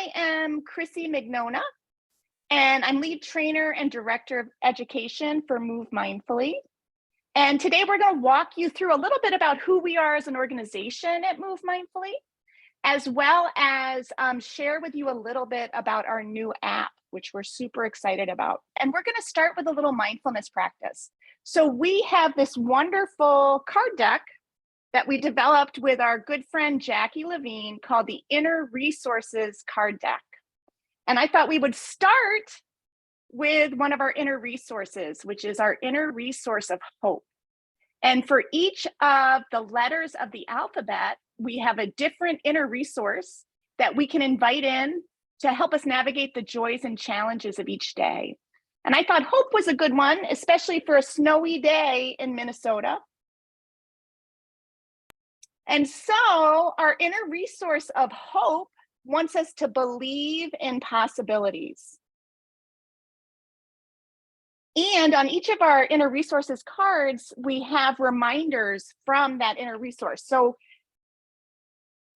I am Chrissy Mignogna, and I'm lead trainer and director of education for Move Mindfully. And today we're going to walk you through a little bit about who we are as an organization at Move Mindfully, as well as share with you a little bit about our new app, which we're super excited about. And we're going to start with a little mindfulness practice. So we have this wonderful card deck that we developed with our good friend Jackie Levine called the Inner Resources Card Deck. And I thought we would start with one of our inner resources, which is our inner resource of hope. And for each of the letters of the alphabet, we have a different inner resource that we can invite in to help us navigate the joys and challenges of each day. And I thought hope was a good one, especially for a snowy day in Minnesota. And so our inner resource of hope wants us to believe in possibilities. And on each of our inner resources cards, we have reminders from that inner resource. So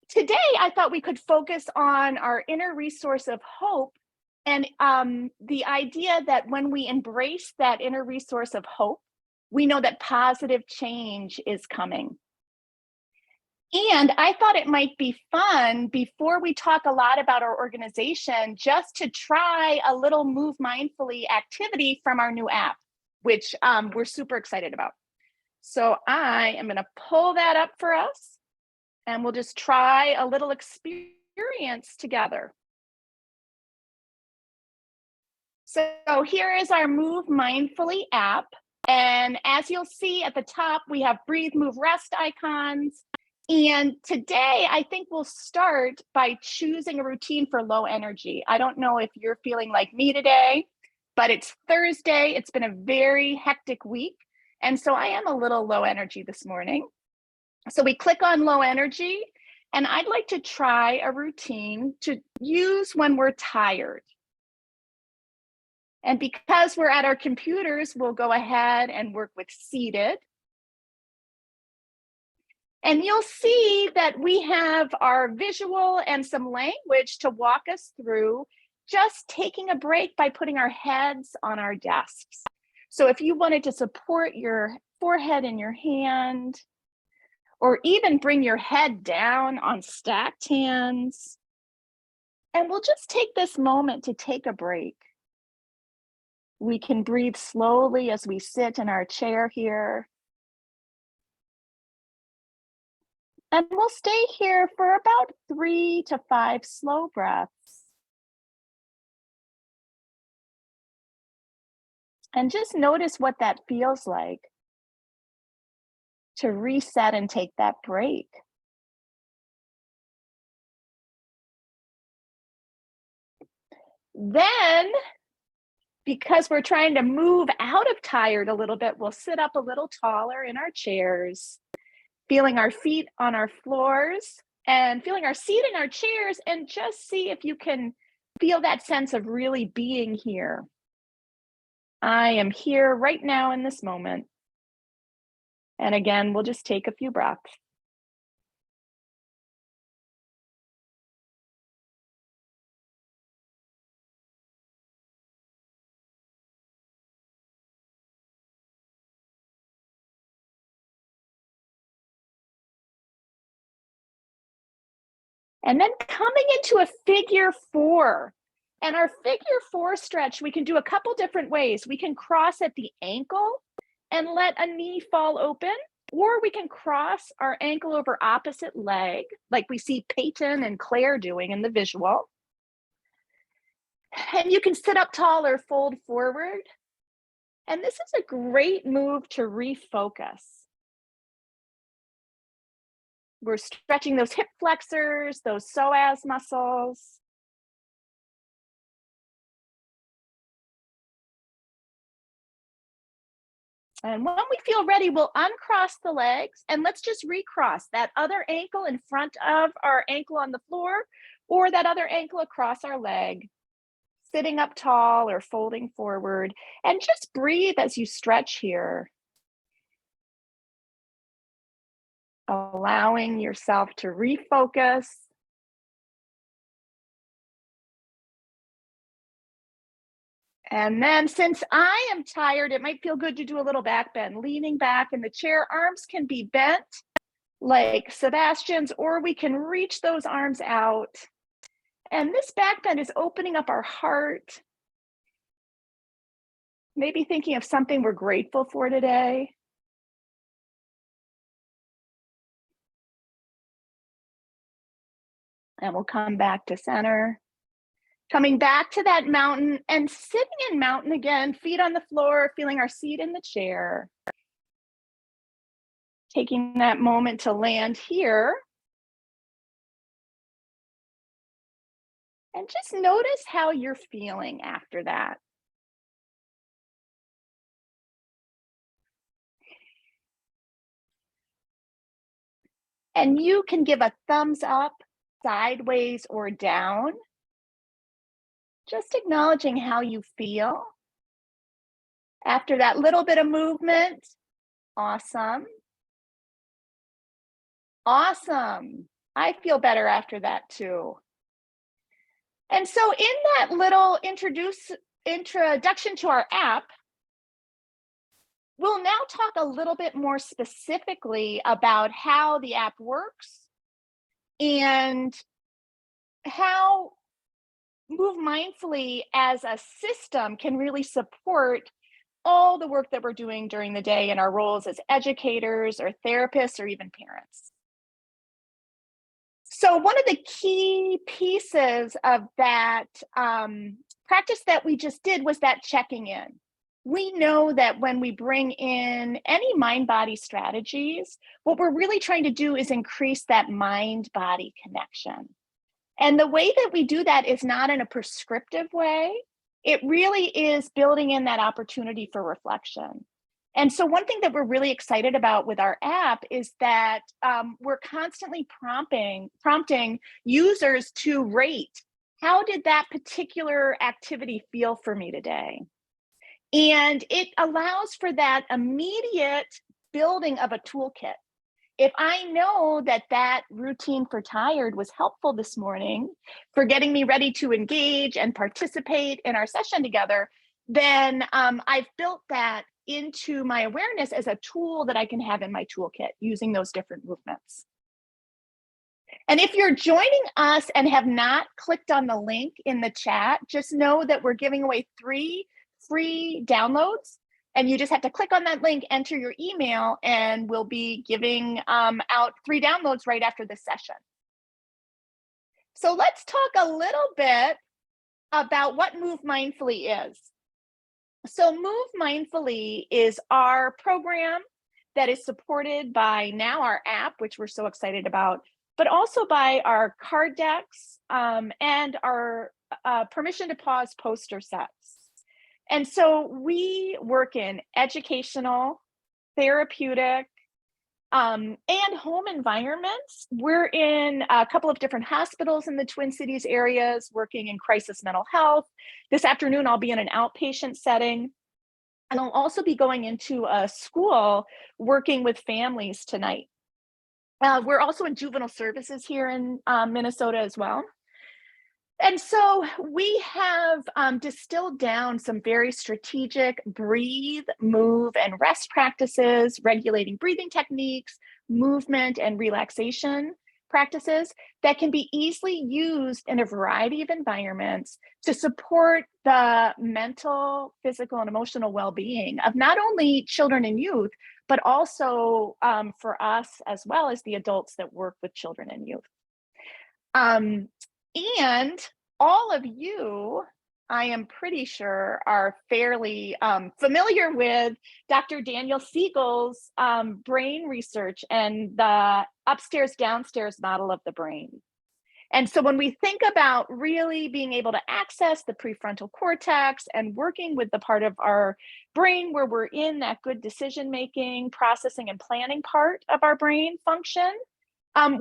today, I thought we could focus on our inner resource of hope and the idea that when we embrace that inner resource of hope, we know that positive change is coming. And I thought it might be fun, before we talk a lot about our organization, just to try a little Move Mindfully activity from our new app, which we're super excited about. So I am going to pull that up for us, and we'll just try a little experience together. So here is our Move Mindfully app. And as you'll see at the top, we have breathe, move, rest icons. And today, I think we'll start by choosing a routine for low energy. I don't know if you're feeling like me today, but it's Thursday. It's been a very hectic week. And so I am a little low energy this morning. So we click on low energy, and I'd like to try a routine to use when we're tired. And because we're at our computers, we'll go ahead and work with seated. And you'll see that we have our visual and some language to walk us through just taking a break by putting our heads on our desks. So if you wanted to support your forehead in your hand, or even bring your head down on stacked hands, and we'll just take this moment to take a break. We can breathe slowly as we sit in our chair here. And we'll stay here for about 3 to 5 slow breaths. And just notice what that feels like to reset and take that break. Then, because we're trying to move out of tired a little bit, we'll sit up a little taller in our chairs, feeling our feet on our floors and feeling our seat in our chairs, and just see if you can feel that sense of really being here. I am here right now in this moment. And again, we'll just take a few breaths. And then coming into a figure 4. And our figure 4 stretch, we can do a couple different ways. We can cross at the ankle and let a knee fall open, or we can cross our ankle over opposite leg, like we see Peyton and Claire doing in the visual. And you can sit up tall or fold forward. And this is a great move to refocus. We're stretching those hip flexors, those psoas muscles. And when we feel ready, we'll uncross the legs, and let's just recross that other ankle in front of our ankle on the floor, or that other ankle across our leg, sitting up tall or folding forward. And just breathe as you stretch here, allowing yourself to refocus And then since I am tired, it might feel good to do a little back bend, leaning back in the chair. Arms can be bent like Sebastian's, or we can reach those arms out. And this back bend is opening up our heart. Maybe thinking of something we're grateful for today. And we'll come back to center. Coming back to that mountain and sitting in mountain again, feet on the floor, feeling our seat in the chair. Taking that moment to land here. And just notice how you're feeling after that. And you can give a thumbs up, sideways or down. Just acknowledging how you feel after that little bit of movement. Awesome. Awesome. I feel better after that too. And so in that little introduction to our app, we'll now talk a little bit more specifically about how the app works and how Move Mindfully as a system can really support all the work that we're doing during the day in our roles as educators or therapists or even parents. So one of the key pieces of that practice that we just did was that checking in. We know that when we bring in any mind-body strategies, what we're really trying to do is increase that mind-body connection. And the way that we do that is not in a prescriptive way. It really is building in that opportunity for reflection. And so one thing that we're really excited about with our app is that we're constantly prompting users to rate, how did that particular activity feel for me today? And it allows for that immediate building of a toolkit. If I know that that routine for tired was helpful this morning for getting me ready to engage and participate in our session together, then I've built that into my awareness as a tool that I can have in my toolkit using those different movements. And if you're joining us and have not clicked on the link in the chat, just know that we're giving away 3 free downloads. And you just have to click on that link, enter your email, and we'll be giving out 3 downloads right after this session. So let's talk a little bit about what Move Mindfully is. So Move Mindfully is our program that is supported by now our app, which we're so excited about, but also by our card decks and our permission to pause poster sets. And so we work in educational, therapeutic, and home environments. We're in a couple of different hospitals in the Twin Cities areas, working in crisis mental health. This afternoon, I'll be in an outpatient setting. And I'll also be going into a school working with families tonight. We're also in juvenile services here in Minnesota as well. And so we have distilled down some very strategic breathe, move, and rest practices, regulating breathing techniques, movement, and relaxation practices that can be easily used in a variety of environments to support the mental, physical, and emotional well-being of not only children and youth, but also for us as well as the adults that work with children and youth. And all of you, I am pretty sure, are fairly familiar with Dr. Daniel Siegel's brain research and the upstairs-downstairs model of the brain. And so when we think about really being able to access the prefrontal cortex and working with the part of our brain where we're in that good decision-making, processing, and planning part of our brain function,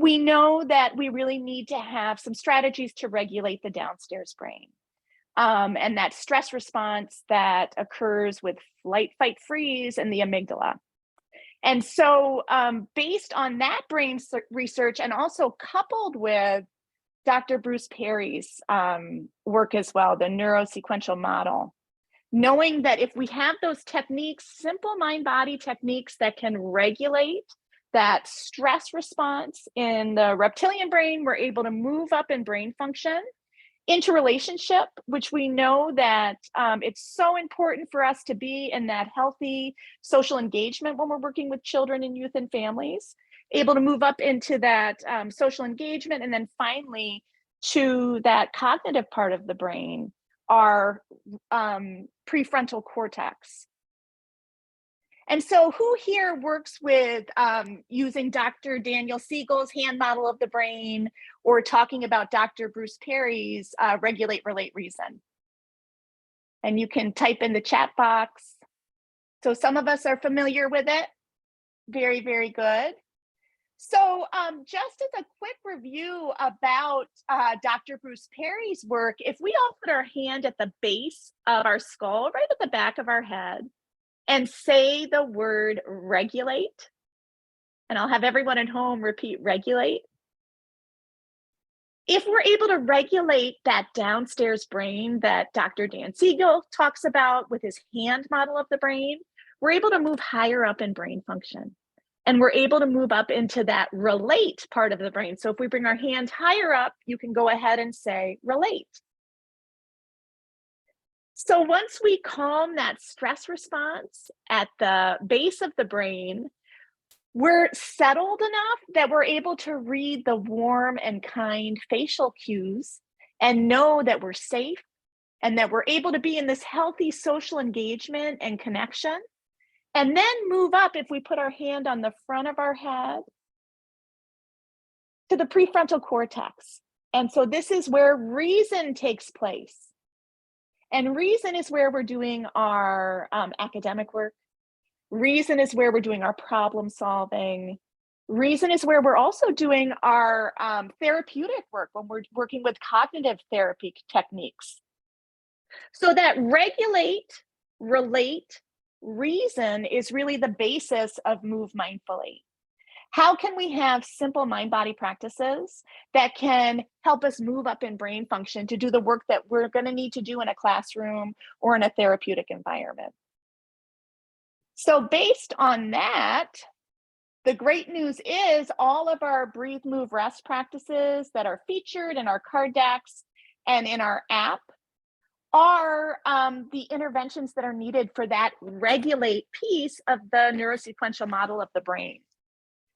we know that we really need to have some strategies to regulate the downstairs brain. And that stress response that occurs with flight, fight, freeze, and the amygdala. And so based on that brain research and also coupled with Dr. Bruce Perry's work as well, the neurosequential model, knowing that if we have those techniques, simple mind-body techniques that can regulate that stress response in the reptilian brain, we're able to move up in brain function. Interrelationship, which we know that it's so important for us to be in that healthy social engagement when we're working with children and youth and families, able to move up into that social engagement, and then finally to that cognitive part of the brain, our prefrontal cortex. And so who here works with using Dr. Daniel Siegel's hand model of the brain, or talking about Dr. Bruce Perry's Regulate, Relate, Reason? And you can type in the chat box. So some of us are familiar with it. Very, very good. So just as a quick review about Dr. Bruce Perry's work, if we all put our hand at the base of our skull, right at the back of our head, and say the word regulate, and I'll have everyone at home repeat regulate. If we're able to regulate that downstairs brain that Dr. Dan Siegel talks about with his hand model of the brain, we're able to move higher up in brain function. And we're able to move up into that relate part of the brain. So if we bring our hand higher up, you can go ahead and say relate. So once we calm that stress response at the base of the brain, we're settled enough that we're able to read the warm and kind facial cues and know that we're safe and that we're able to be in this healthy social engagement and connection. And then move up, if we put our hand on the front of our head, to the prefrontal cortex. And so this is where reason takes place. And reason is where we're doing our academic work. Reason is where we're doing our problem solving. Reason is where we're also doing our therapeutic work when we're working with cognitive therapy techniques. So that regulate, relate, reason is really the basis of Move Mindfully. How can we have simple mind-body practices that can help us move up in brain function to do the work that we're going to need to do in a classroom or in a therapeutic environment? So based on that, the great news is all of our breathe, move, rest practices that are featured in our card decks and in our app are the interventions that are needed for that regulate piece of the neurosequential model of the brain.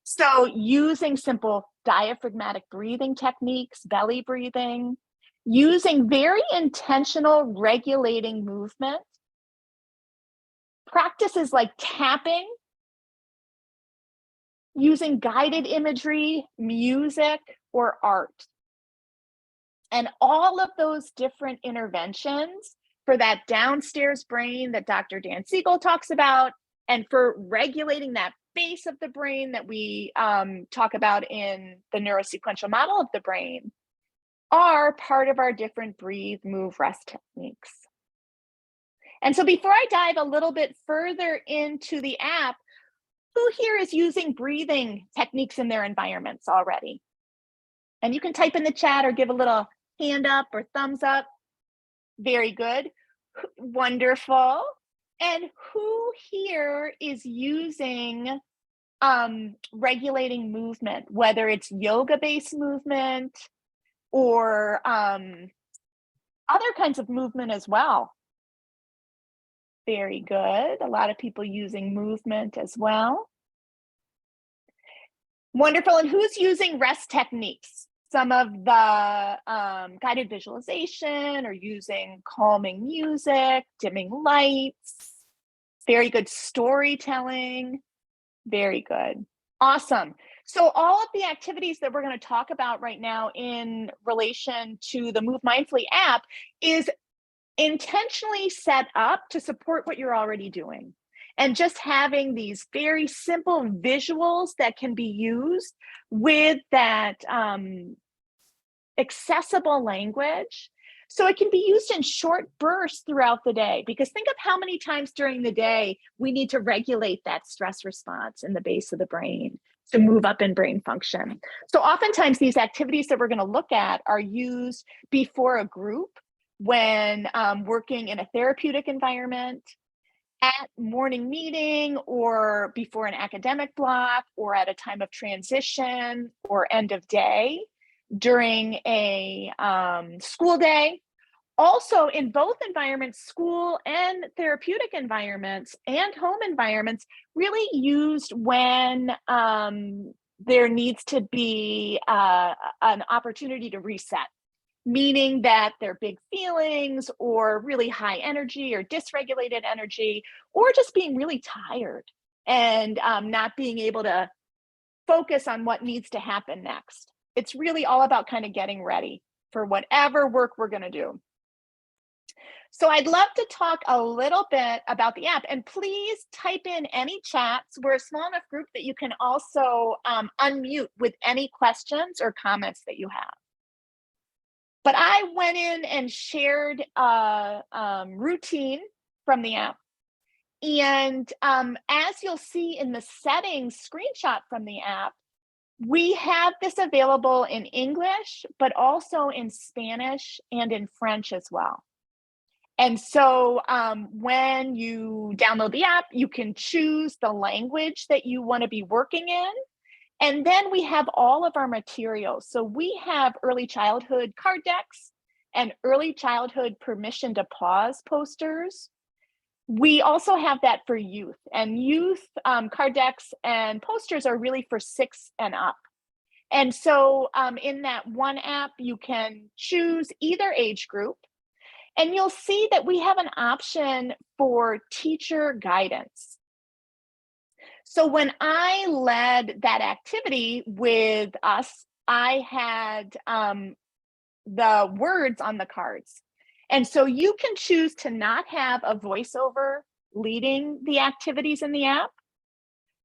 So using simple diaphragmatic breathing techniques, belly breathing, using very intentional regulating movement, practices like tapping, using guided imagery, music, or art. And all of those different interventions for that downstairs brain that Dr. Dan Siegel talks about, and for regulating that base of the brain that we talk about in the neurosequential model of the brain, are part of our different breathe, move, rest techniques. And so before I dive a little bit further into the app, who here is using breathing techniques in their environments already? And you can type in the chat or give a little hand up or thumbs up. Very good. Wonderful. And who here is using regulating movement, whether it's yoga-based movement or other kinds of movement as well? Very good. A lot of people using movement as well. Wonderful. And who's using rest techniques? Some of the guided visualization or using calming music, dimming lights. Very good storytelling. Very good. Awesome. So all of the activities that we're going to talk about right now in relation to the Move Mindfully app is intentionally set up to support what you're already doing. And just having these very simple visuals that can be used with that accessible language. So it can be used in short bursts throughout the day, because think of how many times during the day we need to regulate that stress response in the base of the brain to move up in brain function. So oftentimes these activities that we're going to look at are used before a group, when working in a therapeutic environment, at morning meeting or before an academic block or at a time of transition or end of day during a school day. Also, in both environments, school and therapeutic environments and home environments, really used when there needs to be an opportunity to reset, meaning that they're big feelings or really high energy or dysregulated energy, or just being really tired and not being able to focus on what needs to happen next. It's really all about kind of getting ready for whatever work we're going to do. So I'd love to talk a little bit about the app, and please type in any chats. We're a small enough group that you can also unmute with any questions or comments that you have. But I went in and shared a routine from the app. And as you'll see in the settings screenshot from the app, we have this available in English, but also in Spanish and in French as well. And so when you download the app, you can choose the language that you want to be working in. And then we have all of our materials. So we have early childhood card decks and early childhood permission to pause posters. We also have that for youth, and youth card decks and posters are really for 6 and up. And so in that one app, you can choose either age group. And you'll see that we have an option for teacher guidance. So when I led that activity with us, I had the words on the cards. And so you can choose to not have a voiceover leading the activities in the app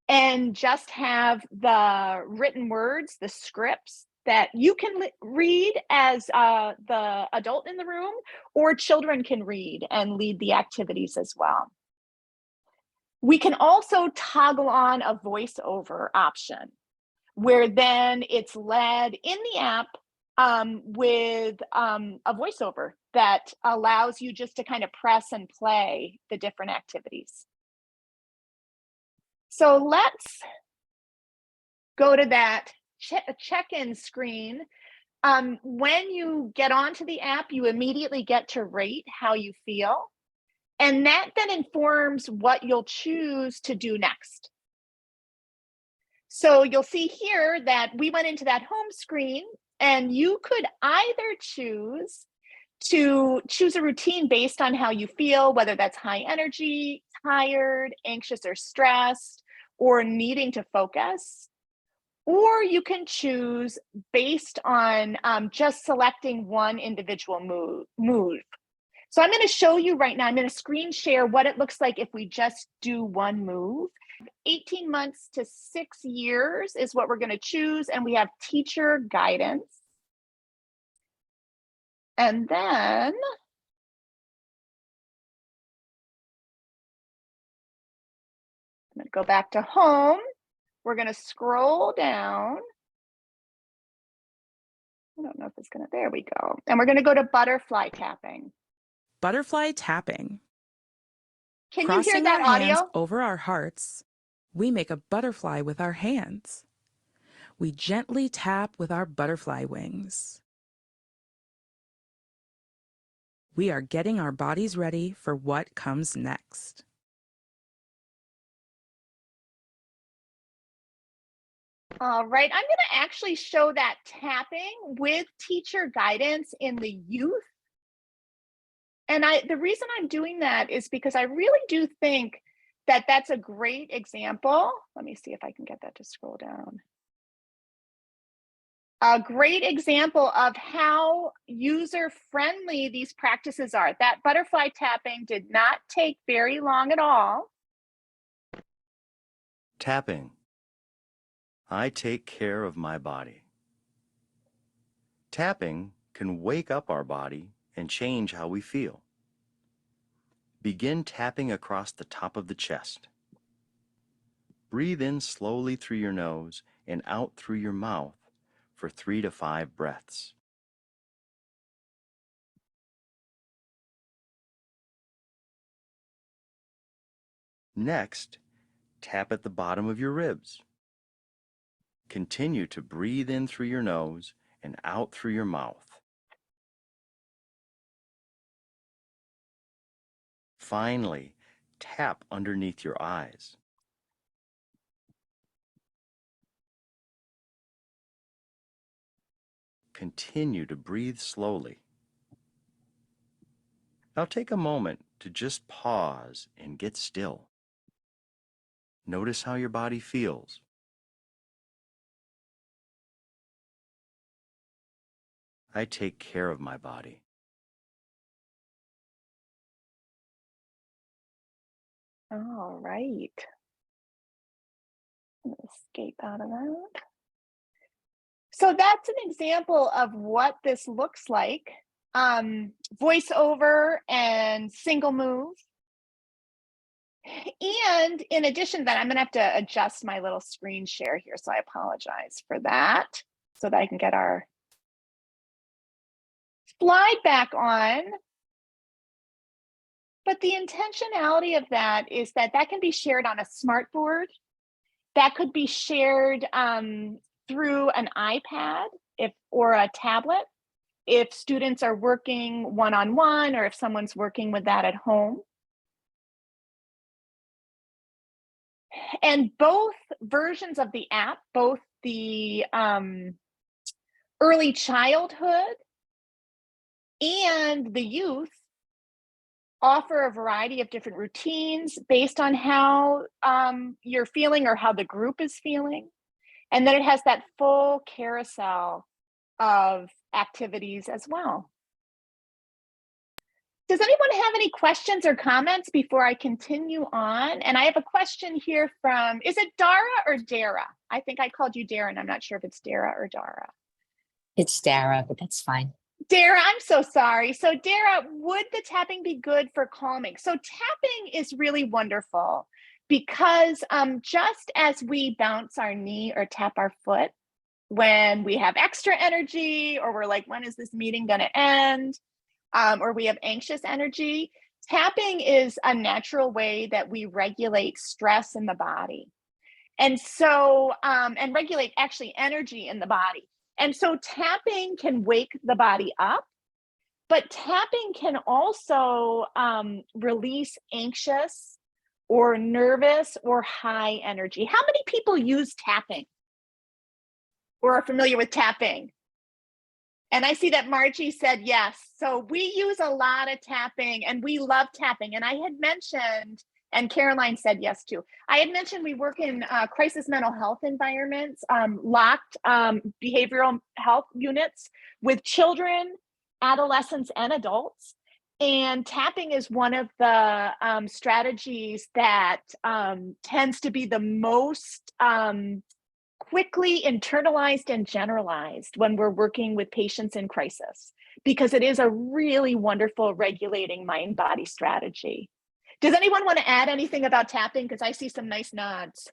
and just have the written words, the scripts that you can read as the adult in the room, or children can read and lead the activities as well. We can also toggle on a voiceover option, where then it's led in the app with a voiceover that allows you just to kind of press and play the different activities. So let's go to that check-in screen. When you get onto the app, you immediately get to rate how you feel. And that then informs what you'll choose to do next. So you'll see here that we went into that home screen, and you could either choose to choose a routine based on how you feel, whether that's high energy, tired, anxious, or stressed, or needing to focus. Or you can choose based on just selecting one individual move. So I'm going to show you right now, I'm going to screen share what it looks like if we just do one move. 18 months to 6 years is what we're going to choose, and we have teacher guidance. And then I'm going to go back to home. We're going to scroll down. I don't know if it's going to, there we go. And we're going to go to butterfly tapping. Butterfly tapping. Can you hear that audio? Crossing our hands audio? over our hearts, we make a butterfly with our hands. We gently tap with our butterfly wings. We are getting our bodies ready for what comes next. All right, I'm going to actually show that tapping with teacher guidance in the youth. And the reason I'm doing that is because I really do think that that's a great example. Let me see if I can get that to scroll down. A great example of how user-friendly these practices are. That butterfly tapping did not take very long at all. Tapping. I take care of my body. Tapping can wake up our body and change how we feel. Begin tapping across the top of the chest. Breathe in slowly through your nose and out through your mouth for 3 to 5 breaths. Next, tap at the bottom of your ribs. Continue to breathe in through your nose and out through your mouth. Finally, tap underneath your eyes. Continue to breathe slowly. Now take a moment to just pause and get still. Notice how your body feels. I take care of my body. All right. Escape out of that. So that's an example of what this looks like. Voiceover and single move. And in addition to that, I'm going to have to adjust my little screen share here. So I apologize for that so that I can get our slide back on. But the intentionality of that is that that can be shared on a smartboard. That could be shared through an iPad or a tablet if students are working one-on-one or if someone's working with that at home. And both versions of the app, both the early childhood and the youth, offer a variety of different routines based on how you're feeling or how the group is feeling. And then it has that full carousel of activities as well. Does anyone have any questions or comments before I continue on? And I have a question here from, is it Dara or Dara? I think I called you Dara, and I'm not sure if it's Dara or Dara. It's Dara, but that's fine. Dara, I'm so sorry. So Dara, would the tapping be good for calming? So tapping is really wonderful because just as we bounce our knee or tap our foot when we have extra energy or we're like, when is this meeting going to end? Or we have anxious energy, tapping is a natural way that we regulate stress in the body. And so, and regulate actually energy in the body. And so tapping can wake the body up, but tapping can also release anxious or nervous or high energy. How many people use tapping or are familiar with tapping? And I see that Margie said yes. So we use a lot of tapping and we love tapping. And I had mentioned, and Caroline said yes too. I had mentioned we work in crisis mental health environments, locked behavioral health units with children, adolescents, and adults. And tapping is one of the strategies that tends to be the most quickly internalized and generalized when we're working with patients in crisis, because it is a really wonderful regulating mind-body strategy. Does anyone want to add anything about tapping? Because I see some nice nods.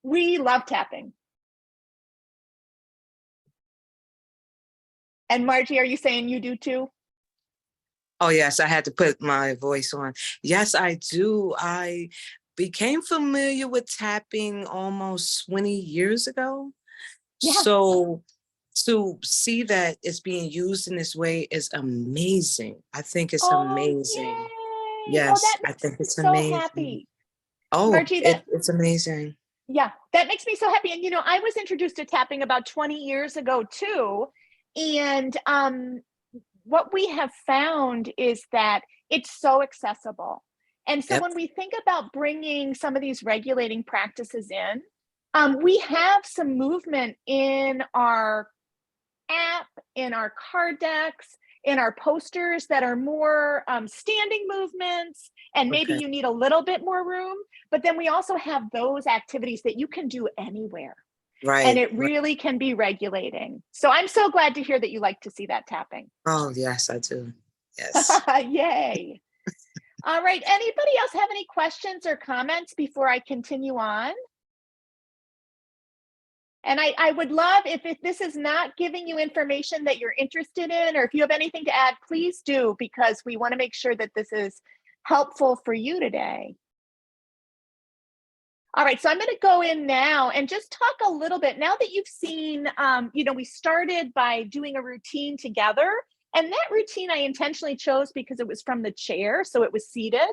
We love tapping. And Margie, are you saying you do too? Oh, yes, I had to put my voice on. Yes, I do. I became familiar with tapping almost 20 years ago. Yeah. So to see that it's being used in this way is amazing. I think it's amazing. Yay. Yes, that I think it's so amazing. Happy. Oh, Margie, it's amazing. Yeah, that makes me so happy. And, you know, I was introduced to tapping about 20 years ago too. And what we have found is that it's so accessible. And so when we think about bringing some of these regulating practices in, we have some movement in our app, in our card decks, in our posters that are more standing movements, and maybe you need a little bit more room, but then we also have those activities that you can do anywhere. Right. And it really can be regulating. So I'm so glad to hear that you like to see that tapping. Oh, yes, I do. Yes. Yay. All right. Anybody else have any questions or comments before I continue on? And I would love if this is not giving you information that you're interested in, or if you have anything to add, please do, because we want to make sure that this is helpful for you today. All right, so I'm going to go in now and just talk a little bit. Now that you've seen, we started by doing a routine together, and that routine I intentionally chose because it was from the chair, so it was seated.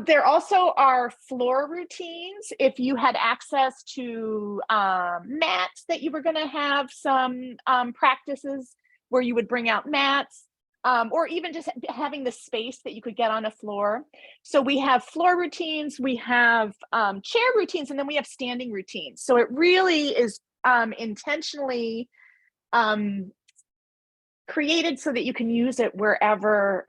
There also are floor routines. If you had access to mats, that you were going to have some practices where you would bring out mats, or even just having the space that you could get on a floor. So we have floor routines, we have chair routines, and then we have standing routines. So it really is intentionally created so that you can use it wherever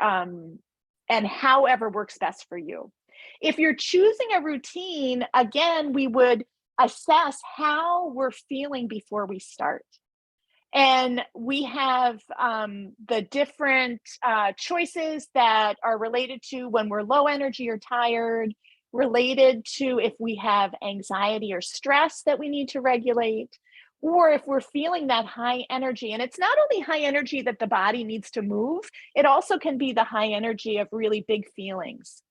and however works best for you. If you're choosing a routine, again, we would assess how we're feeling before we start. And we have the different choices that are related to when we're low energy or tired, related to if we have anxiety or stress that we need to regulate, or if we're feeling that high energy. And it's not only high energy that the body needs to move, it also can be the high energy of really big feelings.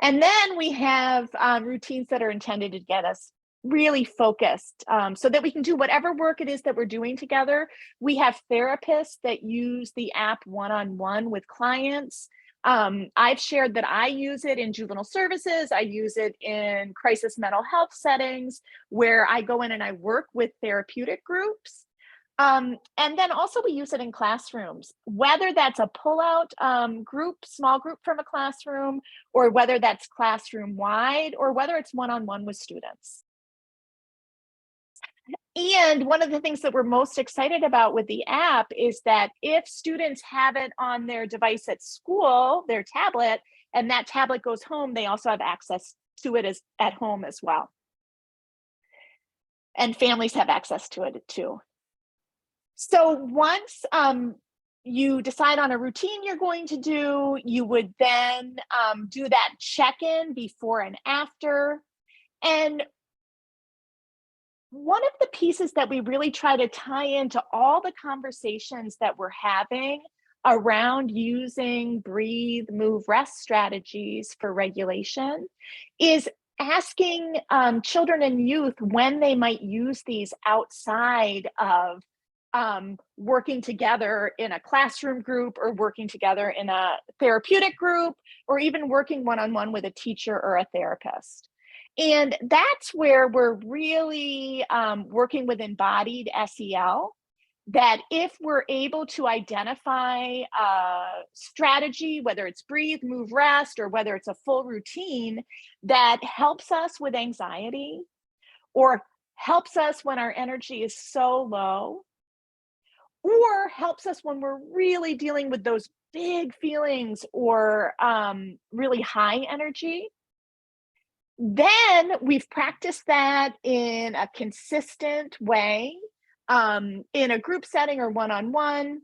And then we have routines that are intended to get us really focused so that we can do whatever work it is that we're doing together. We have therapists that use the app one-on-one with clients. I've shared that I use it in juvenile services. I use it in crisis mental health settings where I go in and I work with therapeutic groups. And then also we use it in classrooms, whether that's a pullout group, small group from a classroom, or whether that's classroom wide, or whether it's one-on-one with students. And one of the things that we're most excited about with the app is that if students have it on their device at school, their tablet, and that tablet goes home, they also have access to it at home as well. And families have access to it too. So once you decide on a routine you're going to do, you would then do that check-in before and after. And one of the pieces that we really try to tie into all the conversations that we're having around using breathe, move, rest strategies for regulation is asking children and youth when they might use these outside of working together in a classroom group, or working together in a therapeutic group, or even working one-on-one with a teacher or a therapist. And that's where we're really working with embodied SEL, that if we're able to identify a strategy, whether it's breathe, move, rest, or whether it's a full routine that helps us with anxiety or helps us when our energy is so low, or helps us when we're really dealing with those big feelings or really high energy, then we've practiced that in a consistent way in a group setting or one-on-one.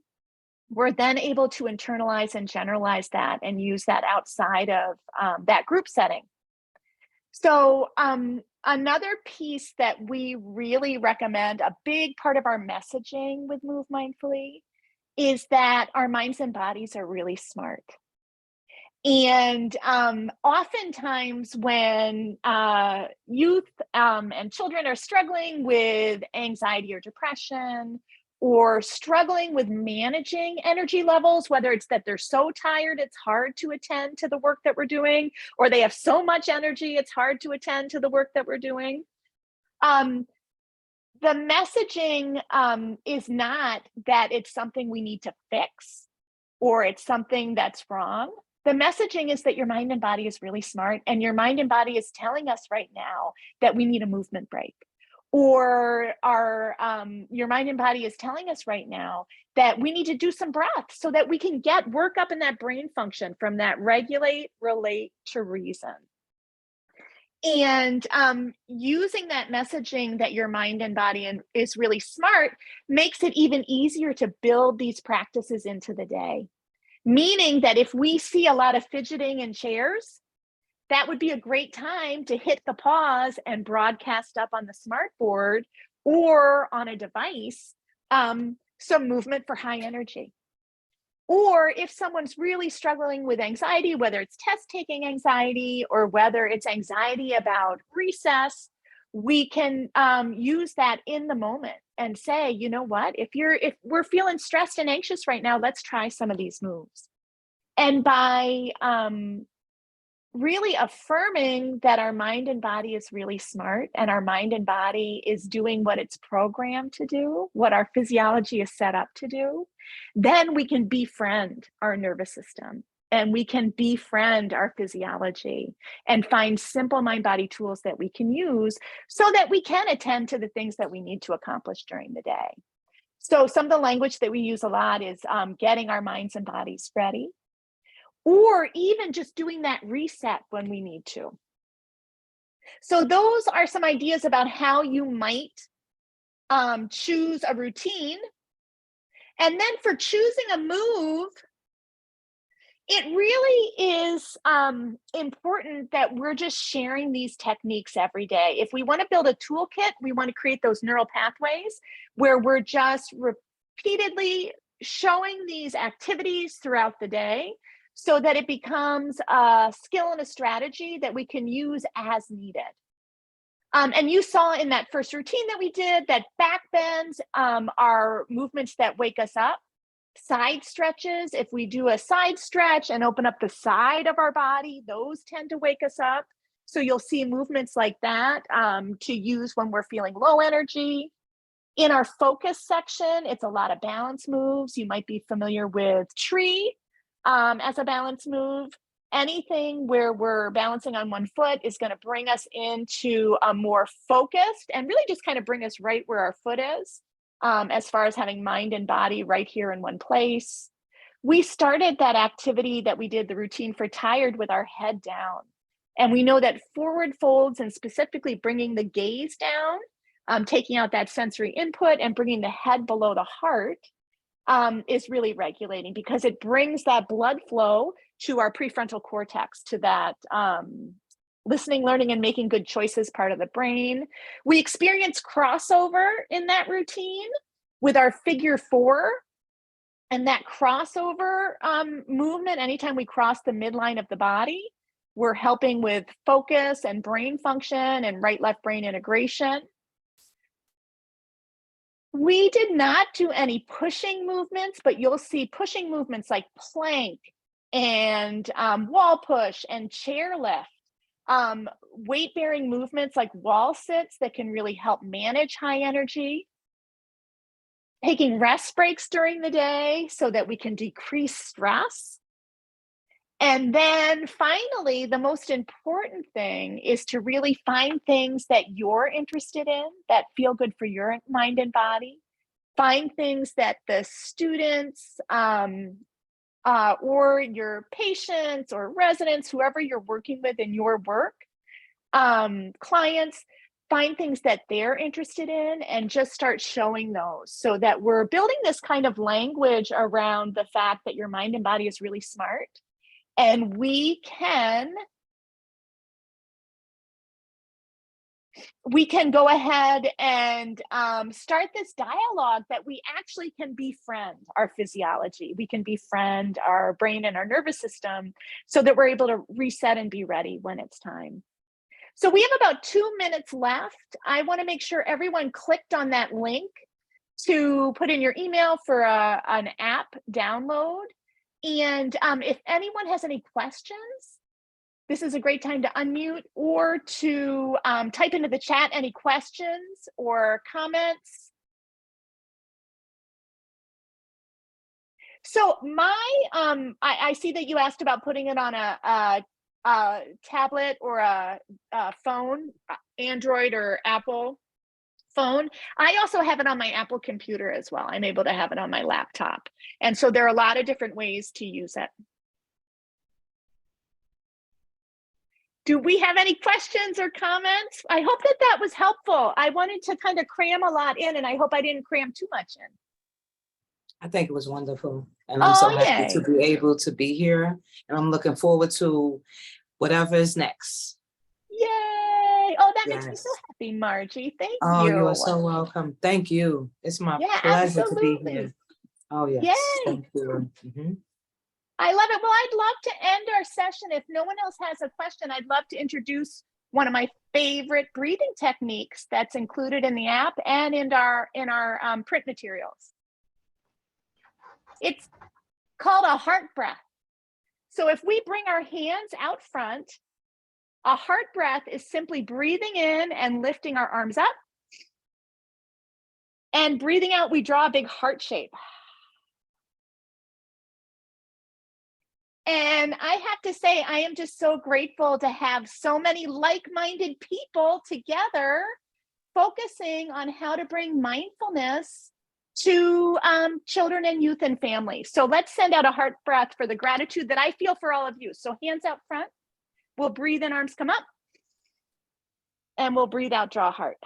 We're then able to internalize and generalize that and use that outside of that group setting. So another piece that we really recommend, a big part of our messaging with Move Mindfully, is that our minds and bodies are really smart. And oftentimes when youth and children are struggling with anxiety or depression, or struggling with managing energy levels, whether it's that they're so tired it's hard to attend to the work that we're doing, or they have so much energy it's hard to attend to the work that we're doing, the messaging is not that it's something we need to fix or it's something that's wrong. The messaging is that your mind and body is really smart, and your mind and body is telling us right now that we need a movement break. Or your mind and body is telling us right now that we need to do some breath so that we can work up in that brain function from that regulate, relate to reason. And using that messaging that your mind and body is really smart makes it even easier to build these practices into the day. Meaning that if we see a lot of fidgeting in chairs, that would be a great time to hit the pause and broadcast up on the smart board or on a device some movement for high energy. Or if someone's really struggling with anxiety, whether it's test taking anxiety or whether it's anxiety about recess, we can use that in the moment and say, you know what, if we're feeling stressed and anxious right now, let's try some of these moves. And by really affirming that our mind and body is really smart and our mind and body is doing what it's programmed to do, what our physiology is set up to do, then we can befriend our nervous system and we can befriend our physiology and find simple mind-body tools that we can use so that we can attend to the things that we need to accomplish during the day. So some of the language that we use a lot is getting our minds and bodies ready, or even just doing that reset when we need to. So those are some ideas about how you might choose a routine. And then for choosing a move, it really is important that we're just sharing these techniques every day. If we want to build a toolkit, we want to create those neural pathways where we're just repeatedly showing these activities throughout the day, so that it becomes a skill and a strategy that we can use as needed. And you saw in that first routine that we did that back bends are movements that wake us up. Side stretches, if we do a side stretch and open up the side of our body, those tend to wake us up. So you'll see movements like that to use when we're feeling low energy. In our focus section, it's a lot of balance moves. You might be familiar with tree as a balance move. Anything where we're balancing on one foot is going to bring us into a more focused and really just kind of bring us right where our foot is, as far as having mind and body right here in one place. We started that activity that we did, the routine for tired, with our head down. And we know that forward folds and specifically bringing the gaze down, taking out that sensory input and bringing the head below the heart is really regulating, because it brings that blood flow to our prefrontal cortex, to that listening, learning, and making good choices part of the brain. We experience crossover in that routine with our figure 4. And that crossover movement, anytime we cross the midline of the body, we're helping with focus and brain function and right-left brain integration. We did not do any pushing movements, but you'll see pushing movements like plank and wall push and chair lift, weight-bearing movements like wall sits that can really help manage high energy, taking rest breaks during the day so that we can decrease stress. And then finally, the most important thing is to really find things that you're interested in that feel good for your mind and body. Find things that the students or your patients or residents, whoever you're working with in your work, clients, find things that they're interested in and just start showing those, so that we're building this kind of language around the fact that your mind and body is really smart. And we can go ahead and start this dialogue that we actually can befriend our physiology. We can befriend our brain and our nervous system so that we're able to reset and be ready when it's time. So we have about 2 minutes left. I want to make sure everyone clicked on that link to put in your email for an app download. And if anyone has any questions, this is a great time to unmute or to type into the chat any questions or comments. So I see that you asked about putting it on a tablet or a phone, Android or Apple phone. I also have it on my Apple computer as well. I'm able to have it on my laptop. And so there are a lot of different ways to use it. Do we have any questions or comments? I hope that that was helpful. I wanted to kind of cram a lot in, and I hope I didn't cram too much in. I think it was wonderful. And I'm so happy yay. to be able to be here. And I'm looking forward to whatever is next. Yay! Oh, that makes me so Yes. happy, Margie. Thank Oh, you are you. so welcome. Thank you. It's my Yeah, pleasure to be absolutely. here. Oh, yes. Yay! Thank you. Mhm. I love it. Well, I'd love to end our session. If no one else has a question, I'd love to introduce one of my favorite breathing techniques that's included in the app and in our print materials. It's called a heart breath. So if we bring our hands out front, a heart breath is simply breathing in and lifting our arms up. And breathing out, we draw a big heart shape. And I have to say, I am just so grateful to have so many like-minded people together focusing on how to bring mindfulness to children and youth and families. So let's send out a heart breath for the gratitude that I feel for all of you. So hands out front, we'll breathe in, arms come up, and we'll breathe out, draw heart.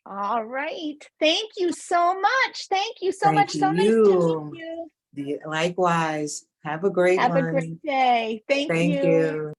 All right. Thank you so much. Thank you so much. So nice to meet you. Likewise. Have a great Have a one. great day. Thank Thank you. you.